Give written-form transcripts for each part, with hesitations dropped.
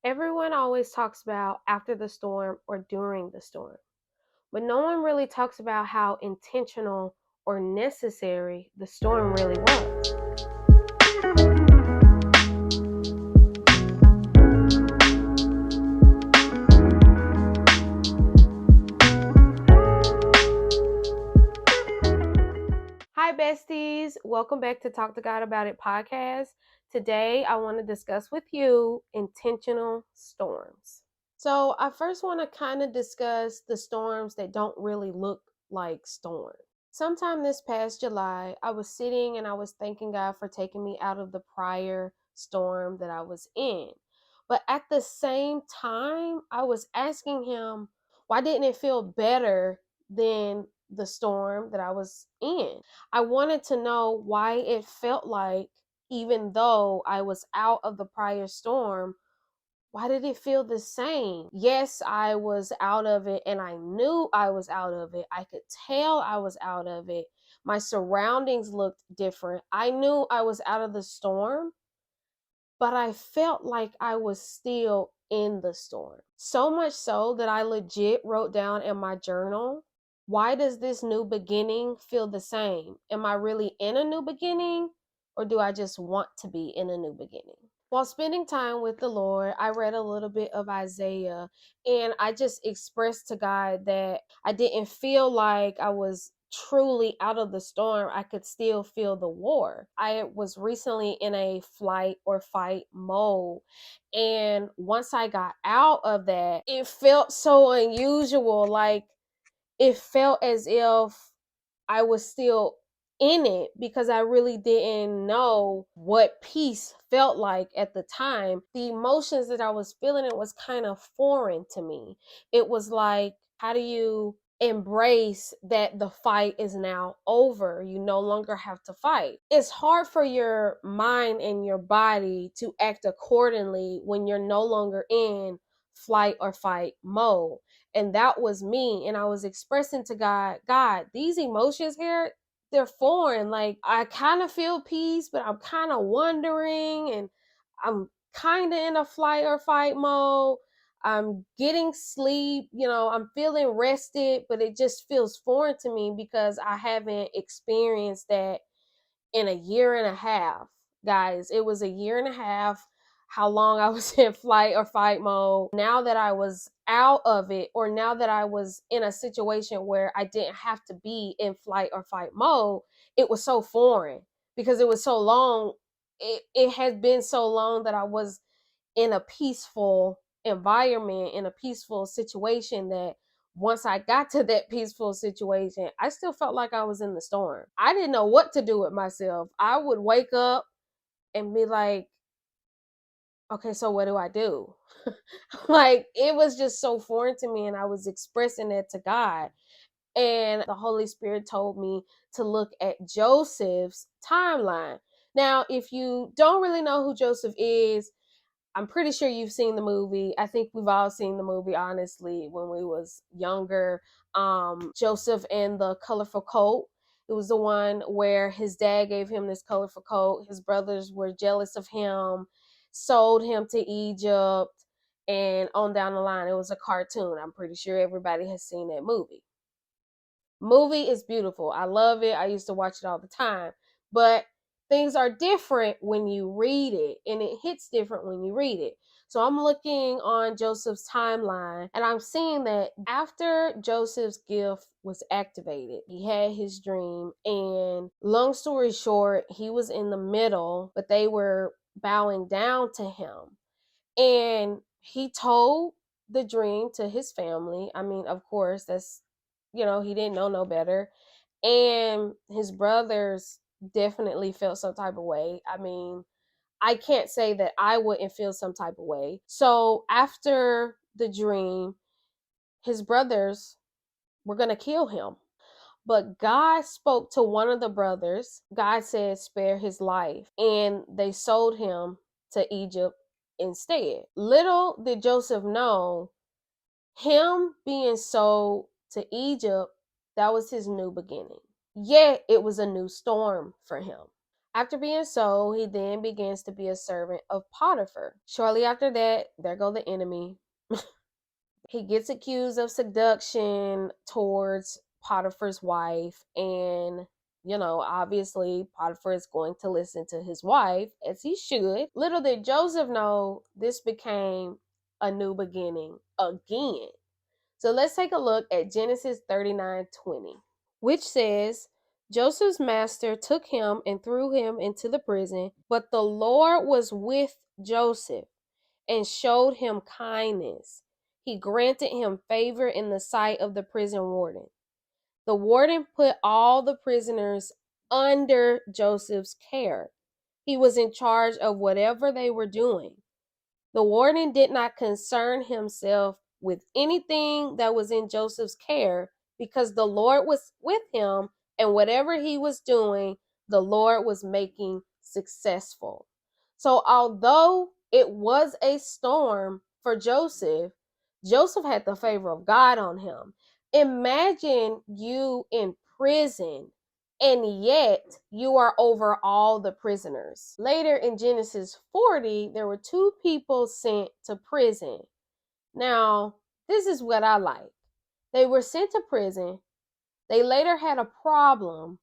Everyone always talks about after the storm or during the storm, but no one really talks about how intentional or necessary the storm really was. Hi, besties. Welcome back to Talk to God About It podcast. Today, I want to discuss with you intentional storms. So, I first want to kind of discuss the storms that don't really look like storms. Sometime this past July, I was sitting and I was thanking God for taking me out of the prior storm that I was in. But at the same time, I was asking Him, why didn't it feel better than the storm that I was in? I wanted to know why it felt like, even though I was out of the prior storm, why did it feel the same? Yes, I was out of it and I knew I was out of it. I could tell I was out of it. My surroundings looked different. I knew I was out of the storm, but I felt like I was still in the storm. So much so that I legit wrote down in my journal, why does this new beginning feel the same? Am I really in a new beginning, or do I just want to be in a new beginning? While spending time with the Lord, I read a little bit of Isaiah, and I just expressed to God that I didn't feel like I was truly out of the storm. I could still feel the war. I was recently in a flight or fight mode, and once I got out of that, it felt so unusual. Like, it felt as if I was still in it because I really didn't know what peace felt like at the time. The emotions that I was feeling, it was kind of foreign to me. It was like, how do you embrace that the fight is now over? You no longer have to fight. It's hard for your mind and your body to act accordingly when you're no longer in flight or fight mode. And that was me. And I was expressing to God, these emotions here, they're foreign. Like, I kind of feel peace, but I'm kind of wondering, and I'm kind of in a flight or fight mode. I'm getting sleep, I'm feeling rested, but it just feels foreign to me because I haven't experienced that in a year and a half. Guys, it was a year and a half how long I was in flight or fight mode. Now that I was out of it, or now that I was in a situation where I didn't have to be in flight or fight mode, it was so foreign because it was so long. It had been so long that I was in a peaceful environment, in a peaceful situation, that once I got to that peaceful situation, I still felt like I was in the storm. I didn't know what to do with myself. I would wake up and be like, okay, so what do I do? Like, it was just so foreign to me, and I was expressing it to God. And the Holy Spirit told me to look at Joseph's timeline. Now, if you don't really know who Joseph is, I'm pretty sure you've seen the movie. I think we've all seen the movie, honestly, when we was younger. Joseph and the colorful coat. It was the one where his dad gave him this colorful coat. His brothers were jealous of him, sold him to Egypt, and on down the line. It was a cartoon. I'm pretty sure everybody has seen that movie. Movie is beautiful. I love it. I used to watch it all the time. But things are different when you read it, and it hits different when you read it. So I'm looking on Joseph's timeline, and I'm seeing that after Joseph's gift was activated, he had his dream, and long story short, he was in the middle, but they were bowing down to him. And he told the dream to his family. I mean, of course, that's, he didn't know no better. And his brothers definitely felt some type of way. I mean, I can't say that I wouldn't feel some type of way. So after the dream, his brothers were going to kill him. But God spoke to one of the brothers. God said, spare his life. And they sold him to Egypt instead. Little did Joseph know, him being sold to Egypt, that was his new beginning. Yet it was a new storm for him. After being sold, he then begins to be a servant of Potiphar. Shortly after that, there go the enemy. He gets accused of seduction towards Potiphar's wife, and obviously Potiphar is going to listen to his wife, as he should. Little did Joseph know this became a new beginning again. So let's take a look at Genesis 39:20, which says, Joseph's master took him and threw him into the prison, but the Lord was with Joseph and showed him kindness. He granted him favor in the sight of the prison warden. The warden put all the prisoners under Joseph's care. He was in charge of whatever they were doing. The warden did not concern himself with anything that was in Joseph's care because the Lord was with him, and whatever he was doing, the Lord was making successful. So although it was a storm for Joseph, Joseph had the favor of God on him. Imagine you in prison and yet you are over all the prisoners. Later in Genesis 40, there were two people sent to prison. Now, this is what I like. They were sent to prison. They later had a problem,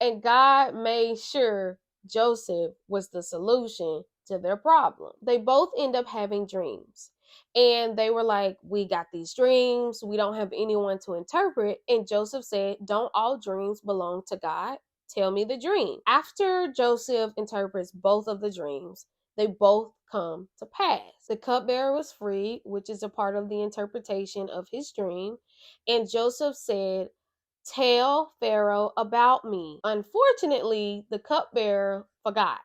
and God made sure Joseph was the solution to their problem. They both end up having dreams. And they were like, we got these dreams. We don't have anyone to interpret. And Joseph said, don't all dreams belong to God? Tell me the dream. After Joseph interprets both of the dreams, they both come to pass. The cupbearer was freed, which is a part of the interpretation of his dream. And Joseph said, tell Pharaoh about me. Unfortunately, the cupbearer forgot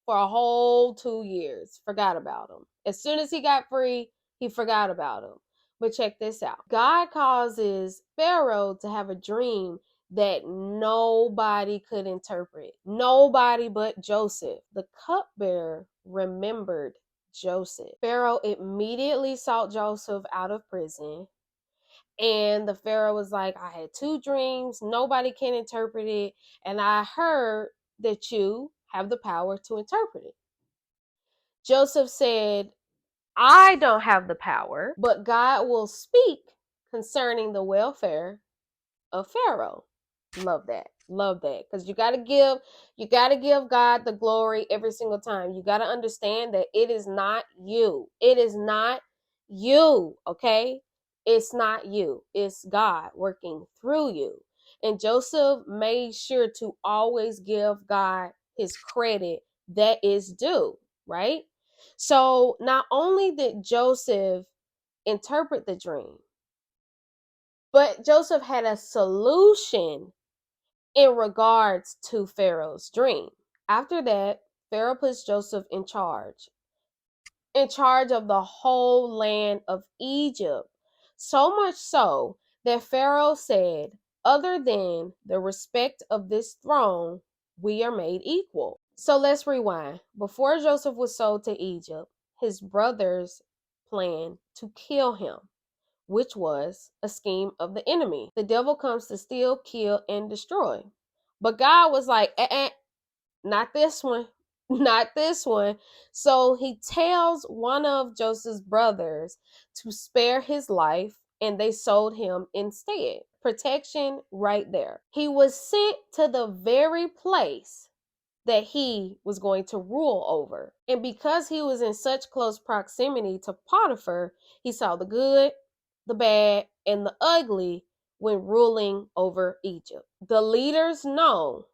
for a whole 2 years, forgot about him. As soon as he got free, he forgot about him. But check this out. God causes Pharaoh to have a dream that nobody could interpret. Nobody but Joseph. The cupbearer remembered Joseph. Pharaoh immediately sought Joseph out of prison. And the Pharaoh was like, I had two dreams. Nobody can interpret it. And I heard that you have the power to interpret it. Joseph said, I don't have the power, but God will speak concerning the welfare of Pharaoh. Love that. Love that. Because you gotta give God the glory every single time. You gotta understand that it is not you. It is not you. Okay? It's not you. It's God working through you. And Joseph made sure to always give God his credit that is due, right? So not only did Joseph interpret the dream, but Joseph had a solution in regards to Pharaoh's dream. After that, Pharaoh puts Joseph in charge of the whole land of Egypt. So much so that Pharaoh said, other than the respect of this throne, we are made equal. So let's rewind. Before Joseph was sold to Egypt, his brothers planned to kill him, which was a scheme of the enemy. The devil comes to steal, kill, and destroy. But God was like, not this one, not this one. So he tells one of Joseph's brothers to spare his life, and they sold him instead. Protection right there. He was sent to the very place that he was going to rule over. And because he was in such close proximity to Potiphar, he saw the good, the bad, and the ugly when ruling over Egypt. The leaders know,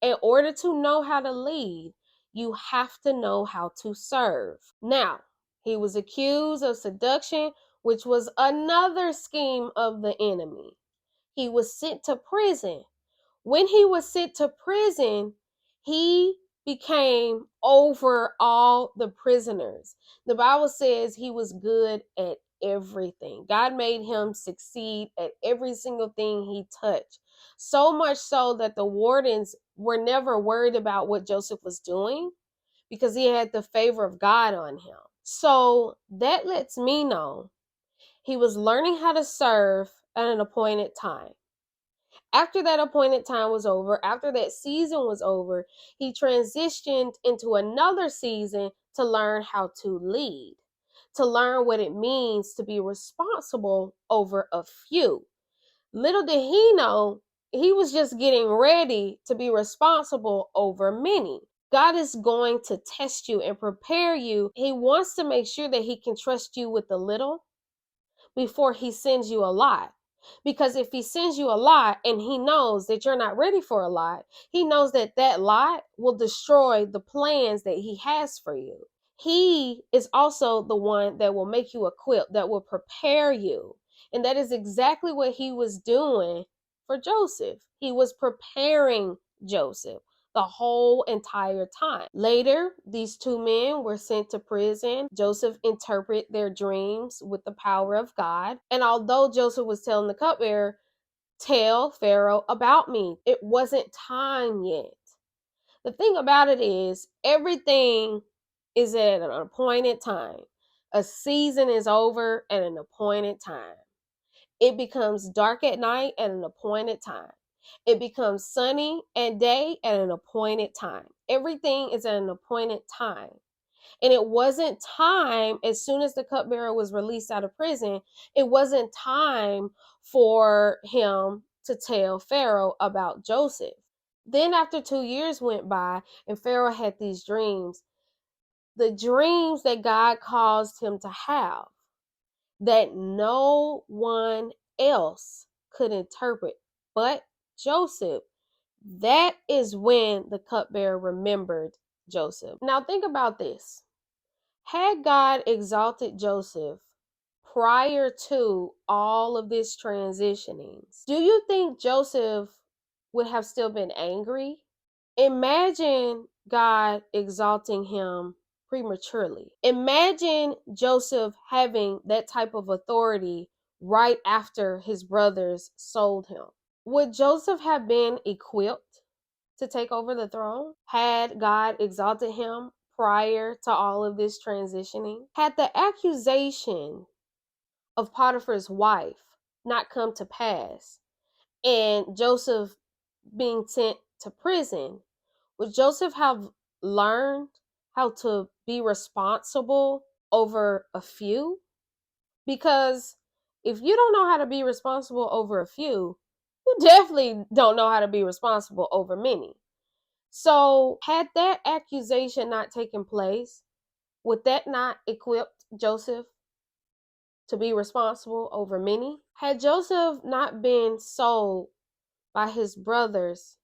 in order to know how to lead, you have to know how to serve. Now, he was accused of seduction, which was another scheme of the enemy. He was sent to prison. When he was sent to prison, he became over all the prisoners. The Bible says he was good at everything. God made him succeed at every single thing he touched. So much so that the wardens were never worried about what Joseph was doing because he had the favor of God on him. So that lets me know he was learning how to serve at an appointed time. After that appointed time was over, after that season was over, he transitioned into another season to learn how to lead, to learn what it means to be responsible over a few. Little did he know, he was just getting ready to be responsible over many. God is going to test you and prepare you. He wants to make sure that he can trust you with the little before he sends you a lot. Because if he sends you a lot and he knows that you're not ready for a lot, he knows that that lot will destroy the plans that he has for you. He is also the one that will make you equipped, that will prepare you. And that is exactly what he was doing for Joseph. He was preparing Joseph the whole entire time. Later, these two men were sent to prison. Joseph interpreted their dreams with the power of God. And although Joseph was telling the cupbearer, tell Pharaoh about me, it wasn't time yet. The thing about it is, everything is at an appointed time. A season is over at an appointed time. It becomes dark at night at an appointed time. It becomes sunny at day at an appointed time. Everything is at an appointed time. And it wasn't time, as soon as the cupbearer was released out of prison, it wasn't time for him to tell Pharaoh about Joseph. Then, after 2 years went by and Pharaoh had these dreams, the dreams that God caused him to have, that no one else could interpret but Joseph, that is when the cupbearer remembered Joseph. Now, think about this. Had God exalted Joseph prior to all of this transitioning, do you think Joseph would have still been angry? Imagine God exalting him prematurely. Imagine Joseph having that type of authority right after his brothers sold him. Would Joseph have been equipped to take over the throne had God exalted him prior to all of this transitioning? Had the accusation of Potiphar's wife not come to pass and Joseph being sent to prison, would Joseph have learned how to be responsible over a few? Because if you don't know how to be responsible over a few, you definitely don't know how to be responsible over many. So, had that accusation not taken place, would that not equip Joseph to be responsible over many? Had Joseph not been sold by his brothers,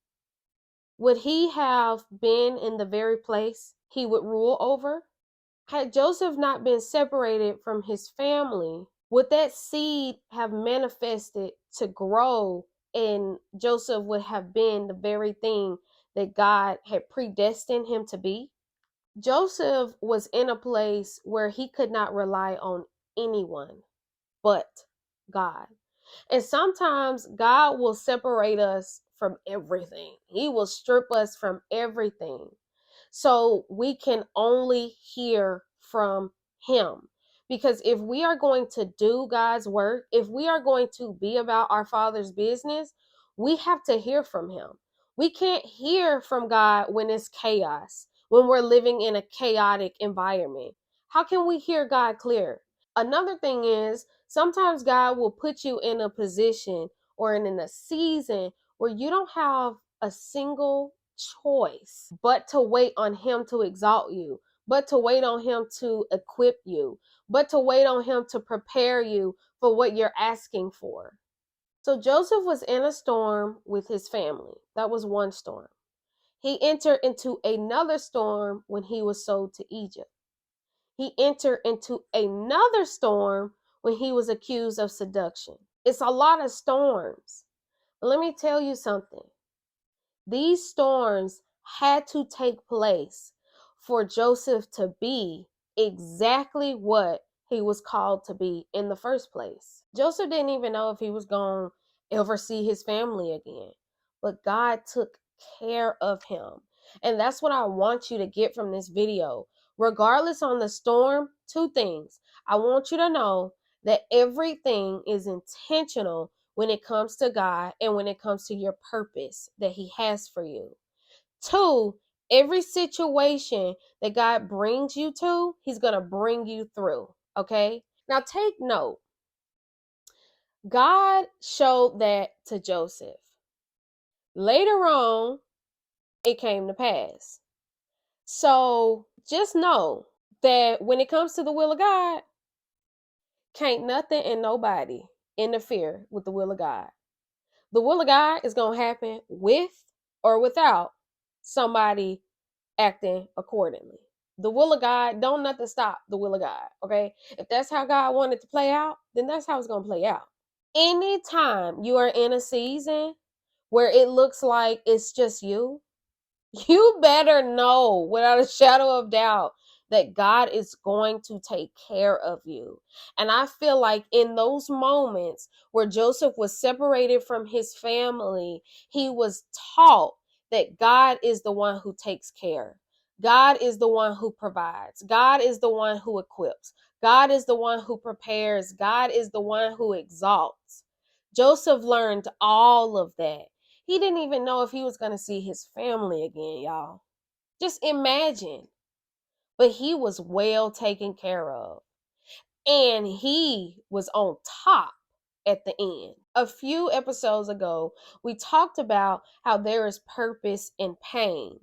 would he have been in the very place he would rule over? Had Joseph not been separated from his family, would that seed have manifested to grow and Joseph would have been the very thing that God had predestined him to be? Joseph was in a place where he could not rely on anyone but God. And sometimes God will separate us from everything. He will strip us from everything so we can only hear from him. Because if we are going to do God's work, if we are going to be about our Father's business, we have to hear from him. We can't hear from God when it's chaos, when we're living in a chaotic environment. How can we hear God clear? Another thing is, sometimes God will put you in a position or in a season where you don't have a single choice but to wait on him to exalt you, but to wait on him to equip you, but to wait on him to prepare you for what you're asking for. So Joseph was in a storm with his family. That was one storm. He entered into another storm when he was sold to Egypt. He entered into another storm when he was accused of seduction. It's a lot of storms. But let me tell you something. These storms had to take place for Joseph to be exactly what he was called to be in the first place. Joseph didn't even know if he was going to ever see his family again, but God took care of him. And that's what I want you to get from this video. Regardless on the storm, two things. I want you to know that everything is intentional when it comes to God and when it comes to your purpose that He has for you. 2, every situation that God brings you to, He's going to bring you through. Okay? Now take note. God showed that to Joseph. Later on, it came to pass. So just know that when it comes to the will of God, can't nothing and nobody interfere with the will of God. The will of God is going to happen with or without somebody acting accordingly. The will of God, don't nothing stop the will of God, okay? If that's how God wanted to play out, then that's how it's going to play out. Anytime you are in a season where it looks like it's just you better know without a shadow of doubt that God is going to take care of you. And I feel like in those moments where Joseph was separated from his family, he was taught that God is the one who takes care. God is the one who provides. God is the one who equips. God is the one who prepares. God is the one who exalts. Joseph learned all of that. He didn't even know if he was going to see his family again, y'all. Just imagine. But he was well taken care of. And he was on top at the end. A few episodes ago, we talked about how there is purpose in pain.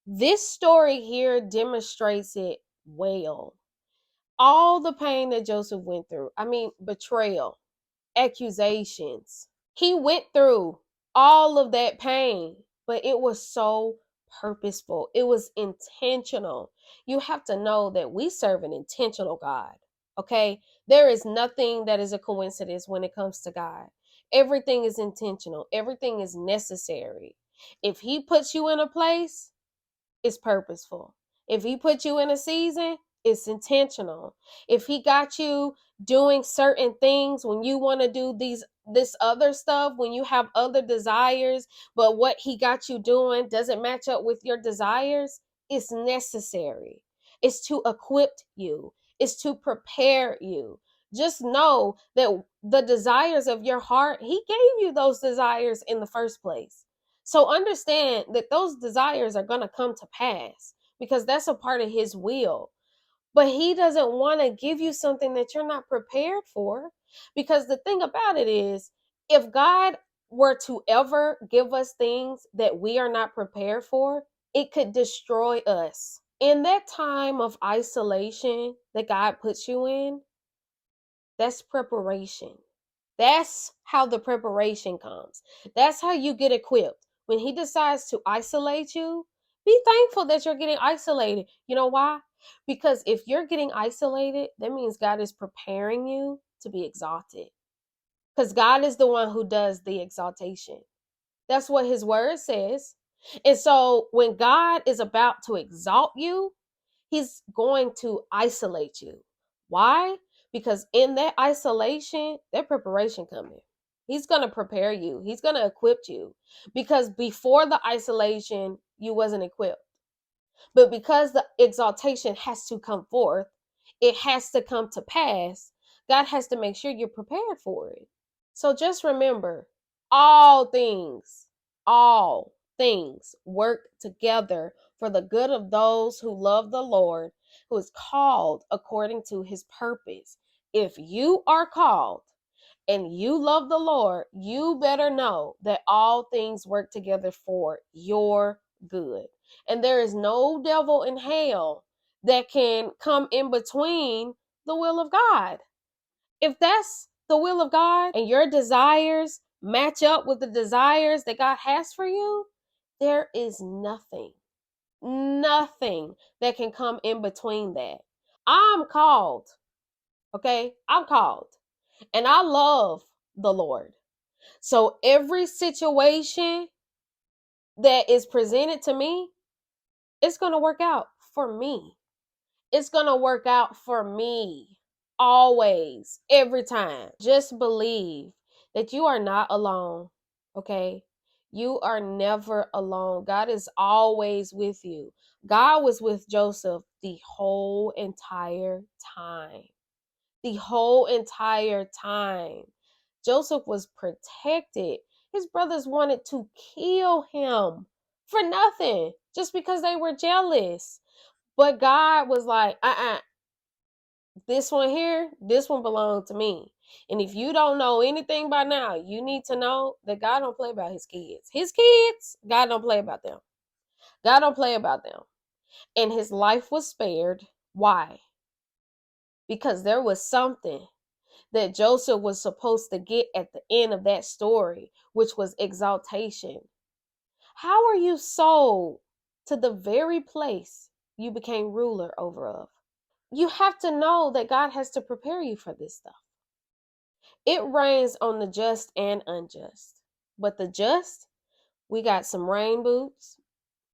This story here demonstrates it well. All the pain that Joseph went through, betrayal, accusations, he went through all of that pain, but it was so purposeful. It was intentional. You have to know that we serve an intentional God, okay? There is nothing that is a coincidence when it comes to God. Everything is intentional, everything is necessary. If He puts you in a place, it's purposeful. If He put you in a season, it's intentional. If He got you doing certain things when you want to do this other stuff, when you have other desires, but what He got you doing doesn't match up with your desires, it's necessary. It's to equip you. It's to prepare you. Just know that the desires of your heart, He gave you those desires in the first place. So understand that those desires are going to come to pass because that's a part of His will. But He doesn't want to give you something that you're not prepared for. Because the thing about it is, if God were to ever give us things that we are not prepared for, it could destroy us. In that time of isolation that God puts you in, that's preparation. That's how the preparation comes. That's how you get equipped. When He decides to isolate you, be thankful that you're getting isolated. You know why? Because if you're getting isolated, that means God is preparing you to be exalted. Because God is the one who does the exaltation. That's what His word says. And so when God is about to exalt you, He's going to isolate you. Why? Because in that isolation, that preparation coming. He's going to prepare you. He's going to equip you. Because before the isolation, you wasn't equipped. But because the exaltation has to come forth, it has to come to pass, God has to make sure you're prepared for it. So just remember, all all things work together for the good of those who love the Lord, who is called according to His purpose. If you are called and you love the Lord, you better know that all things work together for your good. And there is no devil in hell that can come in between the will of God. If that's the will of God and your desires match up with the desires that God has for you, there is nothing that can come in between that. I'm called, okay? I'm called. And I love the Lord. So every situation that is presented to me, it's going to work out for me. It's going to work out for me always, every time. Just believe that you are not alone, okay? You are never alone. God is always with you. God was with Joseph the whole entire time. The whole entire time. Joseph was protected. His brothers wanted to kill him for nothing, just because they were jealous. But God was like, this one here, this one belonged to me. And if you don't know anything by now, you need to know that God don't play about his kids. His kids, God don't play about them. God don't play about them. And his life was spared. Why? Because there was something that Joseph was supposed to get at the end of that story, which was exaltation. How are you sold to the very place you became ruler over of? You have to know that God has to prepare you for this stuff. It rains on the just and unjust. But the just, we got some rain boots,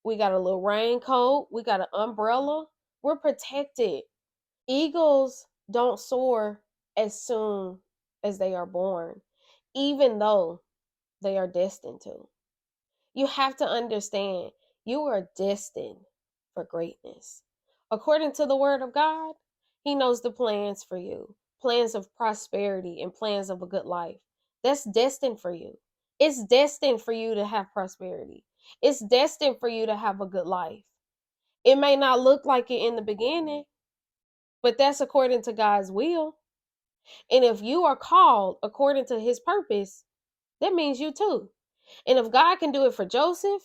we got a little raincoat, we got an umbrella. We're protected. Eagles don't soar as soon as they are born, even though they are destined to. You have to understand you are destined for greatness. According to the word of God, he knows the plans for you, plans of prosperity and plans of a good life. That's destined for you. It's destined for you to have prosperity. It's destined for you to have a good life. It may not look like it in the beginning, but that's according to God's will. And if you are called according to his purpose, that means you too. And if God can do it for Joseph,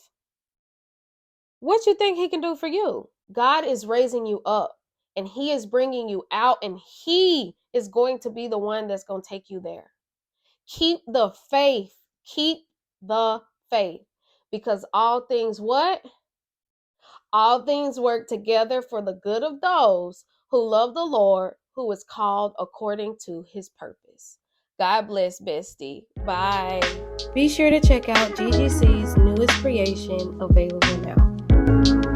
what you think he can do for you? God is raising you up and he is bringing you out, and he is going to be the one that's going to take you there. Keep the faith. Keep the faith. Because all things what? All things work together for the good of those who love the Lord, who is called according to his purpose. God bless, bestie. Bye. Be sure to check out GGC's newest creation, available now.